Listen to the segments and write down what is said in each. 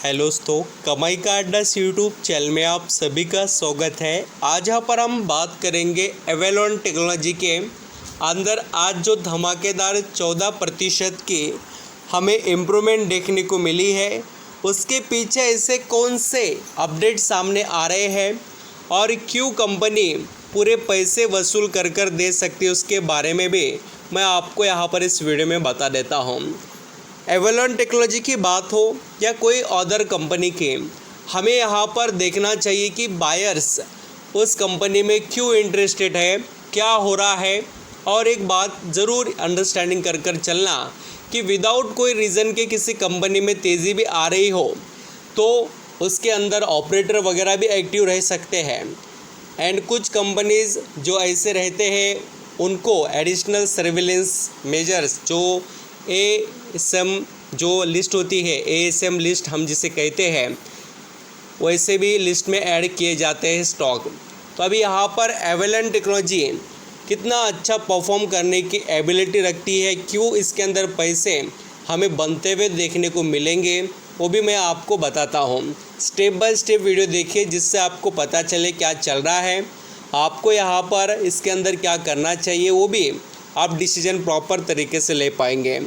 Hello दोस्तों, कमाई का अड्डा यूट्यूब चैनल में आप सभी का स्वागत है। आज यहाँ पर हम बात करेंगे एवेलॉन टेक्नोलॉजी के अंदर आज जो धमाकेदार 14% की हमें इम्प्रूवमेंट देखने को मिली है, उसके पीछे ऐसे कौन से अपडेट सामने आ रहे हैं और क्यों कंपनी पूरे पैसे वसूल कर दे सकती है, उसके बारे में भी मैं आपको यहाँ पर इस वीडियो में बता देता हूँ। एवेलॉन टेक्नोलॉजी की बात हो या कोई अदर कंपनी की, हमें यहाँ पर देखना चाहिए कि बायर्स उस कंपनी में क्यों इंटरेस्टेड है, क्या हो रहा है। और एक बात ज़रूर अंडरस्टैंडिंग कर चलना कि विदाउट कोई रीज़न के किसी कंपनी में तेज़ी भी आ रही हो तो उसके अंदर ऑपरेटर वगैरह भी एक्टिव रह सकते हैं। एंड कुछ कंपनीज़ जो ऐसे रहते हैं उनको एडिशनल सर्विलेंस मेजर्स जो ASM जो लिस्ट होती है, ASM लिस्ट हम जिसे कहते हैं, वैसे भी लिस्ट में ऐड किए जाते हैं स्टॉक। तो अभी यहाँ पर एवेलॉन टेक्नोलॉजी कितना अच्छा परफॉर्म करने की एबिलिटी रखती है, क्यों इसके अंदर पैसे हमें बनते हुए देखने को मिलेंगे, वो भी मैं आपको बताता हूँ। स्टेप बाय स्टेप वीडियो देखिए जिससे आपको पता चले क्या चल रहा है, आपको यहाँ पर इसके अंदर क्या करना चाहिए, वो भी आप डिसीजन प्रॉपर तरीके से ले पाएंगे।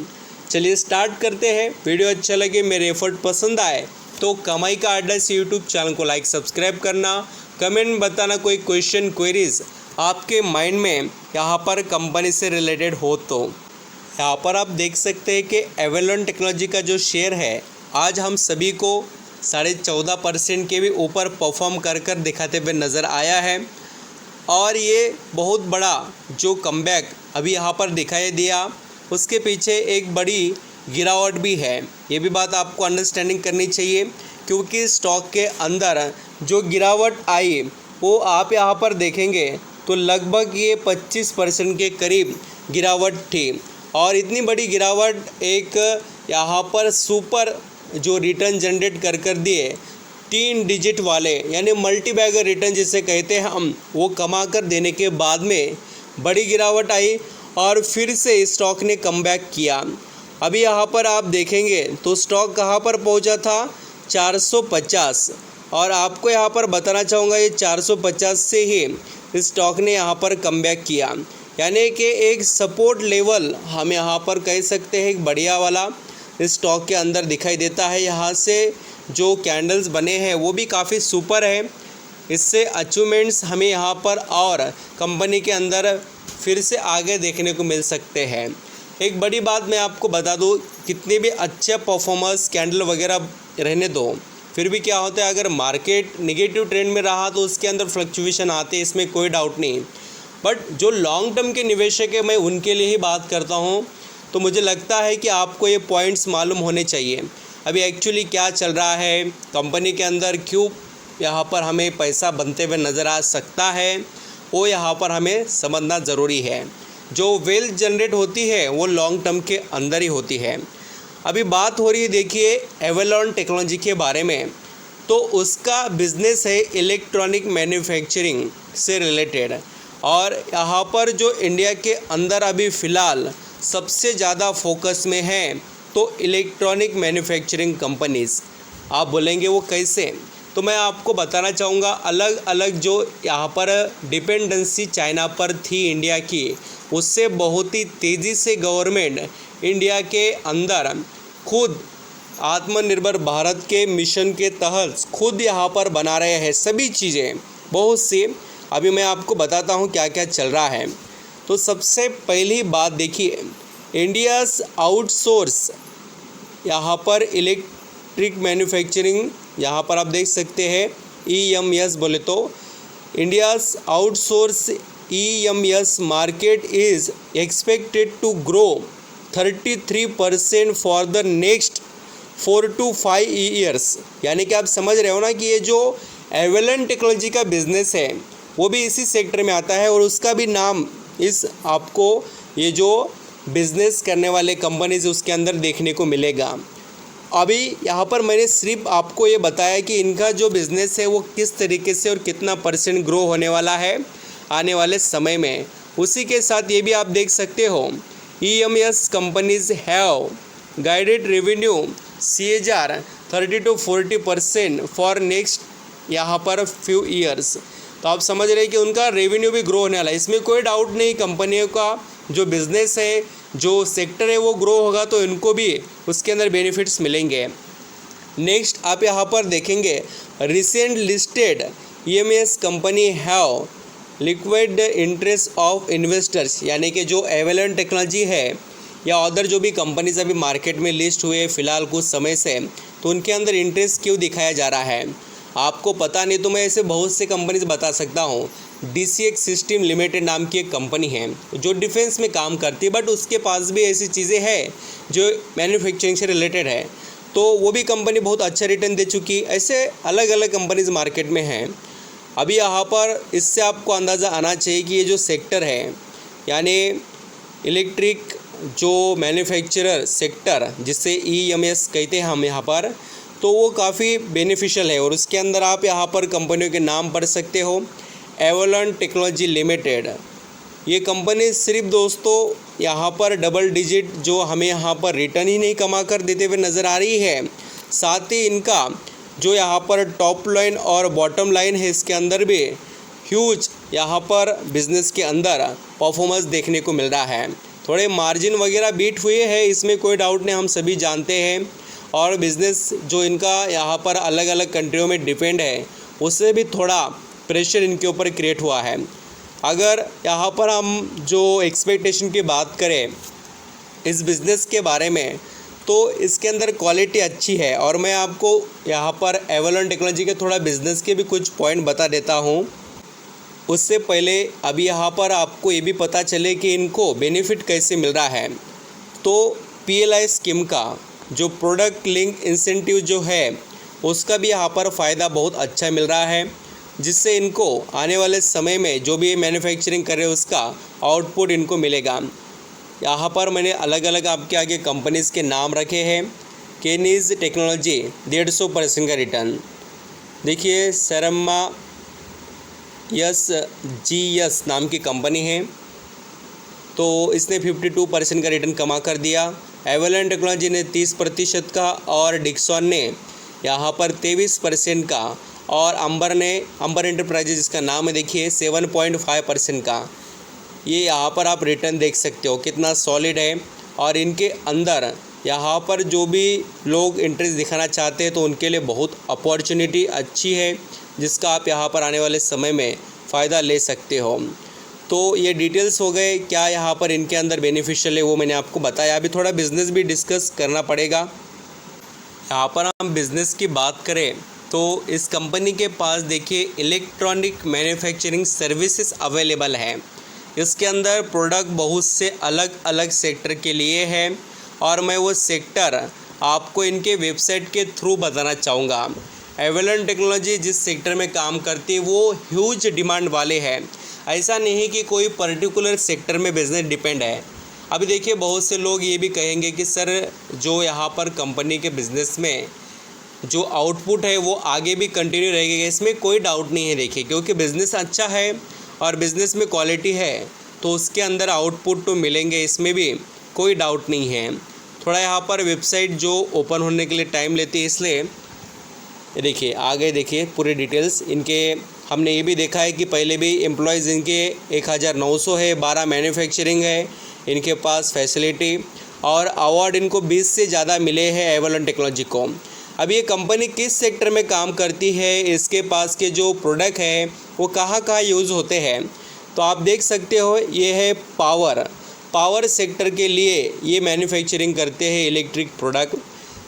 चलिए स्टार्ट करते हैं। वीडियो अच्छा लगे, मेरे एफर्ट पसंद आए तो कमाई का अड्डा से यूट्यूब चैनल को लाइक सब्सक्राइब करना, कमेंट बताना कोई क्वेश्चन क्वेरीज आपके माइंड में यहाँ पर कंपनी से रिलेटेड हो तो। यहाँ पर आप देख सकते हैं कि एवेलॉन टेक्नोलॉजी का जो शेयर है आज हम सभी को 14.5% के भी ऊपर परफॉर्म कर दिखाते हुए नज़र आया है। और ये बहुत बड़ा जो कमबैक अभी यहाँ पर दिखाई दिया, उसके पीछे एक बड़ी गिरावट भी है। ये भी बात आपको अंडरस्टैंडिंग करनी चाहिए, क्योंकि स्टॉक के अंदर जो गिरावट आई वो आप यहाँ पर देखेंगे तो लगभग ये 25% के करीब गिरावट थी। और इतनी बड़ी गिरावट एक यहाँ पर सुपर जो रिटर्न जनरेट कर दिए 3 डिजिट वाले, यानी मल्टी बैगर रिटर्न जिसे कहते हैं हम, वो कमा कर देने के बाद में बड़ी गिरावट आई और फिर से स्टॉक ने कमबैक किया। अभी यहाँ पर आप देखेंगे तो स्टॉक कहाँ पर पहुँचा था, 450। और आपको यहाँ पर बताना चाहूँगा ये 450 से ही स्टॉक ने यहाँ पर कमबैक किया, यानी कि एक सपोर्ट लेवल हम यहाँ पर कह सकते हैं एक बढ़िया वाला स्टॉक के अंदर दिखाई देता है। यहाँ से जो कैंडल्स बने हैं वो भी काफ़ी सुपर है। इससे अचीवमेंट्स हमें यहाँ पर और कंपनी के अंदर फिर से आगे देखने को मिल सकते हैं। एक बड़ी बात मैं आपको बता दूँ, कितने भी अच्छे परफॉर्मर्स कैंडल वगैरह रहने दो, फिर भी क्या होता है, अगर मार्केट नेगेटिव ट्रेंड में रहा तो उसके अंदर फ्लक्चुएशन आते हैं, इसमें कोई डाउट नहीं। बट जो लॉन्ग टर्म के निवेशक है, मैं उनके लिए ही बात करता हूँ। तो मुझे लगता है कि आपको ये पॉइंट्स मालूम होने चाहिए अभी एक्चुअली क्या चल रहा है कंपनी के अंदर, क्यों यहाँ पर हमें पैसा बनते हुए नज़र आ सकता है, वो यहाँ पर हमें समझना ज़रूरी है। जो वेल्थ जनरेट होती है वो लॉन्ग टर्म के अंदर ही होती है। अभी बात हो रही है, देखिए एवेलॉन टेक्नोलॉजी के बारे में, तो उसका बिज़नेस है इलेक्ट्रॉनिक मैन्युफैक्चरिंग से रिलेटेड। और यहाँ पर जो इंडिया के अंदर अभी फ़िलहाल सबसे ज़्यादा फोकस में है तो इलेक्ट्रॉनिक मैन्युफैक्चरिंग कंपनीज़। आप बोलेंगे वो कैसे, तो मैं आपको बताना चाहूँगा। अलग अलग जो यहाँ पर डिपेंडेंसी चाइना पर थी इंडिया की, उससे बहुत ही तेज़ी से गवर्नमेंट इंडिया के अंदर खुद आत्मनिर्भर भारत के मिशन के तहत खुद यहाँ पर बना रहे हैं सभी चीज़ें बहुत सी। अभी मैं आपको बताता हूँ क्या क्या चल रहा है। तो सबसे पहली बात देखिए, इंडियाज़ आउटसोर्स यहाँ पर इलेक्ट्रिक मैन्युफैक्चरिंग, यहाँ पर आप देख सकते हैं EMS बोले तो India's outsource EMS market is expected to grow 33% for the next 4 to 5 years. यानी कि आप समझ रहे हो ना कि ये जो एवेलॉन टेक्नोलॉजी का बिज़नेस है वो भी इसी सेक्टर में आता है, और उसका भी नाम इस आपको ये जो बिज़नेस करने वाले कंपनीज उसके अंदर देखने को मिलेगा। अभी यहाँ पर मैंने सिर्फ आपको ये बताया कि इनका जो बिज़नेस है वो किस तरीके से और कितना % ग्रो होने वाला है आने वाले समय में। उसी के साथ ये भी आप देख सकते हो EMS companies have guided revenue CAGR 30 to 40% for next यहाँ पर फ्यू ईयर्स। तो आप समझ रहे हैं कि उनका रेवेन्यू भी ग्रो होने वाला है, इसमें कोई डाउट नहीं। कंपनियों का जो बिज़नेस है, जो सेक्टर है वो ग्रो होगा तो इनको भी उसके अंदर बेनिफिट्स मिलेंगे। नेक्स्ट आप यहाँ पर देखेंगे recent listed EMS company have liquid interest of investors, यानी कि जो एवेलन टेक्नोलॉजी है या अदर जो भी कंपनीज अभी मार्केट में लिस्ट हुए फ़िलहाल कुछ समय से, तो उनके अंदर इंटरेस्ट क्यों दिखाया जा रहा है आपको पता नहीं तो मैं ऐसे बहुत से कंपनीज बता सकता हूँ। DCX सिस्टम लिमिटेड नाम की एक कंपनी है जो डिफेंस में काम करती है, बट उसके पास भी ऐसी चीज़ें हैं जो मैन्युफैक्चरिंग से रिलेटेड है, तो वो भी कंपनी बहुत अच्छा रिटर्न दे चुकी। ऐसे अलग अलग कंपनीज मार्केट में हैं। अभी यहाँ पर इससे आपको अंदाज़ा आना चाहिए कि ये जो सेक्टर है, यानी इलेक्ट्रिक जो मैन्युफैक्चरर सेक्टर जिसे EMS कहते हैं हम यहाँ पर, तो वो काफ़ी बेनिफिशियल है। और उसके अंदर आप यहाँ पर कंपनियों के नाम पढ़ सकते हो। एवलन टेक्नोलॉजी लिमिटेड, ये कंपनी सिर्फ दोस्तों यहाँ पर डबल डिजिट जो हमें यहाँ पर रिटर्न ही नहीं कमा कर देते हुए नज़र आ रही है, साथ ही इनका जो यहाँ पर टॉप लाइन और बॉटम लाइन है इसके अंदर भी ह्यूज यहाँ पर बिज़नेस के अंदर परफॉर्मेंस देखने को मिल रहा है। थोड़े मार्जिन वगैरह बीट हुए हैं, इसमें कोई डाउट नहीं, हम सभी जानते हैं। और बिज़नेस जो इनका यहाँ पर अलग अलग कंट्रियों में डिपेंड है, उससे भी थोड़ा प्रेशर इनके ऊपर क्रिएट हुआ है। अगर यहाँ पर हम जो एक्सपेक्टेशन की बात करें इस बिज़नेस के बारे में, तो इसके अंदर क्वालिटी अच्छी है। और मैं आपको यहाँ पर एवलन टेक्नोलॉजी के थोड़ा बिज़नेस के भी कुछ पॉइंट बता देता हूँ। उससे पहले अभी यहाँ पर आपको ये भी पता चले कि इनको बेनिफिट कैसे मिल रहा है। तो PLI स्कीम का जो प्रोडक्ट लिंक इंसेंटिव जो है उसका भी यहाँ पर फ़ायदा बहुत अच्छा मिल रहा है, जिससे इनको आने वाले समय में जो भी मैन्युफैक्चरिंग करे उसका आउटपुट इनको मिलेगा। यहाँ पर मैंने अलग अलग आपके आगे कंपनीज़ के नाम रखे हैं। केनीज टेक्नोलॉजी 150% का रिटर्न, देखिए सरम्मा SGS नाम की कंपनी है, तो इसने 52% का रिटर्न कमा कर दिया। एवलन टेक्नोलॉजी ने 30% का और डिक्सन ने यहाँ पर 23% का, और अंबर एंटरप्राइजेज जिसका नाम है देखिए 7.5% का। ये यहाँ पर आप रिटर्न देख सकते हो कितना सॉलिड है। और इनके अंदर यहाँ पर जो भी लोग इंटरेस्ट दिखाना चाहते हैं तो उनके लिए बहुत अपॉर्चुनिटी अच्छी है, जिसका आप यहाँ पर आने वाले समय में फ़ायदा ले सकते हो। तो ये डिटेल्स हो गए क्या यहाँ पर इनके अंदर बेनिफिशियल है, वो मैंने आपको बताया। अभी थोड़ा बिज़नेस भी डिस्कस करना पड़ेगा। यहाँ पर हम बिज़नेस की बात करें तो इस कंपनी के पास देखिए इलेक्ट्रॉनिक मैन्युफैक्चरिंग सर्विसेज अवेलेबल है। इसके अंदर प्रोडक्ट बहुत से अलग अलग सेक्टर के लिए है, और मैं वो सेक्टर आपको इनके वेबसाइट के थ्रू बताना चाहूँगा। एवलन टेक्नोलॉजी जिस सेक्टर में काम करती है वो ह्यूज डिमांड वाले हैं। ऐसा नहीं कि कोई पर्टिकुलर सेक्टर में बिज़नेस डिपेंड है। अभी देखिए बहुत से लोग ये भी कहेंगे कि सर जो यहाँ पर कंपनी के बिज़नेस में जो आउटपुट है वो आगे भी कंटिन्यू रहेगा, इसमें कोई डाउट नहीं है। देखिए क्योंकि बिज़नेस अच्छा है और बिज़नेस में क्वालिटी है तो उसके अंदर आउटपुट तो मिलेंगे, इसमें भी कोई डाउट नहीं है। थोड़ा यहाँ पर वेबसाइट जो ओपन होने के लिए टाइम लेती है, इसलिए देखिए आगे देखिए पूरी डिटेल्स इनके। हमने ये भी देखा है कि पहले भी एम्प्लॉयज़ इनके 1900 है, 12 मैन्युफैक्चरिंग है इनके पास फैसिलिटी, और अवार्ड इनको 20 से ज़्यादा मिले हैं एवलन टेक्नोलॉजी को। अब ये कंपनी किस सेक्टर में काम करती है, इसके पास के जो प्रोडक्ट है वो कहाँ कहाँ यूज़ होते हैं, तो आप देख सकते हो ये है पावर सेक्टर के लिए ये मैन्युफैक्चरिंग करते हैं इलेक्ट्रिक प्रोडक्ट।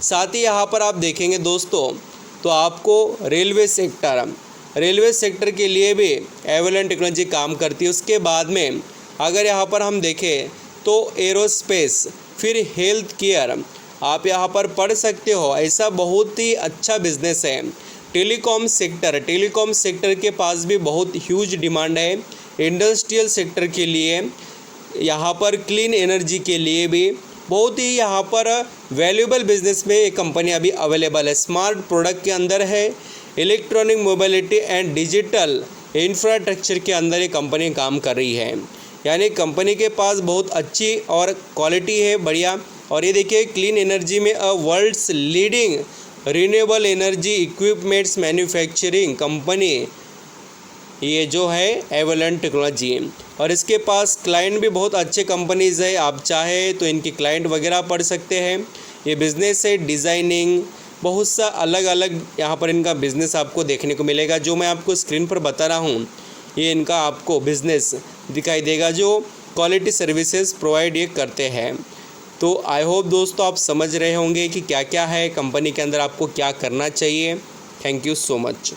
साथ ही यहाँ पर आप देखेंगे दोस्तों तो आपको रेलवे सेक्टर के लिए भी एवलन टेक्नोलॉजी काम करती है। उसके बाद में अगर यहाँ पर हम देखें तो एरोस्पेस, फिर हेल्थ केयर आप यहाँ पर पढ़ सकते हो। ऐसा बहुत ही अच्छा बिजनेस है। टेलीकॉम सेक्टर के पास भी बहुत ह्यूज डिमांड है। इंडस्ट्रियल सेक्टर के लिए, यहाँ पर क्लीन एनर्जी के लिए भी बहुत ही यहाँ पर वैल्यूएबल बिजनेस में ये कंपनी अभी अवेलेबल है। स्मार्ट प्रोडक्ट के अंदर है, electronic mobility and digital infrastructure के अंदर ये कंपनी काम कर रही है। यानी कंपनी के पास बहुत अच्छी और क्वालिटी है, बढ़िया। और ये देखिए क्लीन एनर्जी में world's leading renewable energy equipments manufacturing company ये जो है एवेलेंट टेक्नोलॉजी। और इसके पास क्लाइंट भी बहुत अच्छे कंपनीज़ है, आप चाहे तो इनकी क्लाइंट वगैरह पढ़ सकते हैं। ये बिज़नेस है डिज़ाइनिंग, बहुत सा अलग अलग यहाँ पर इनका बिज़नेस आपको देखने को मिलेगा। जो मैं आपको स्क्रीन पर बता रहा हूँ ये इनका आपको बिज़नेस दिखाई देगा जो क्वालिटी सर्विसेज प्रोवाइड ये करते हैं। तो आई होप दोस्तों आप समझ रहे होंगे कि क्या क्या है कंपनी के अंदर, आपको क्या करना चाहिए। Thank you so much.